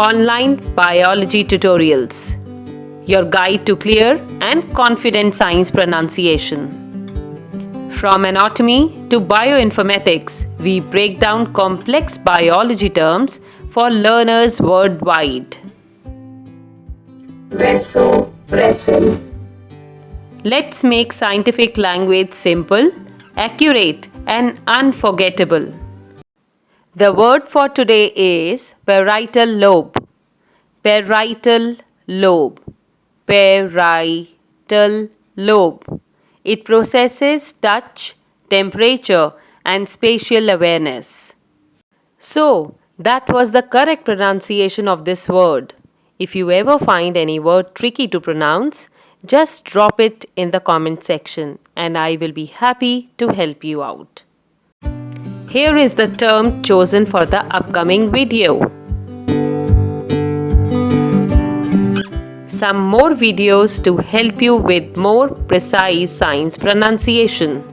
online biology tutorials, your guide to clear and confident science pronunciation. From anatomy to bioinformatics, we break down complex biology terms for learners worldwide. Bristle. Let's make scientific language simple, accurate, and unforgettable. The word for today is parietal lobe. Parietal lobe. Parietal lobe. It processes touch, temperature, and spatial awareness. So, that was the correct pronunciation of this word. If you ever find any word tricky to pronounce, just drop it in the comment section and I will be happy to help you out. Here is the term chosen for the upcoming video. Some more videos to help you with more precise science pronunciation.